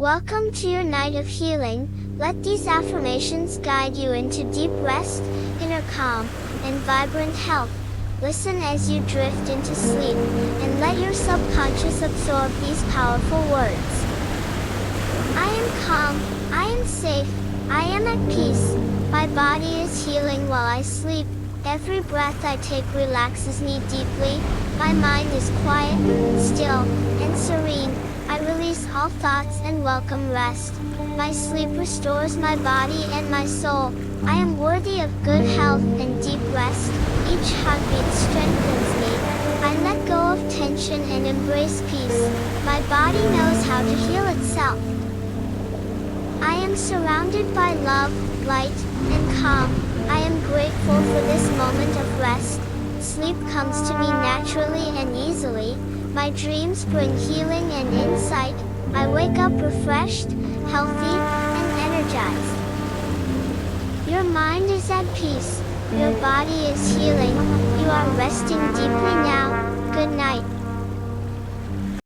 Welcome to your night of healing. Let these affirmations guide you into deep rest, inner calm, and vibrant health. Listen as you drift into sleep, and let your subconscious absorb these powerful words. I am calm, I am safe, I am at peace. My body is healing while I sleep. Every breath I take relaxes me deeply. My mind is quiet, still, and serene. I release all thoughts and welcome rest. My sleep restores my body and my soul. I am worthy of good health and deep rest. Each heartbeat strengthens me. I let go of tension and embrace peace. My body knows how to heal itself. I am surrounded by love, light, and calm. I am grateful for this moment of rest. Sleep comes to me naturally and easily. My dreams bring healing and insight. I wake up refreshed, healthy, and energized. Your mind is at peace. Your body is healing. You are resting deeply now. Good night.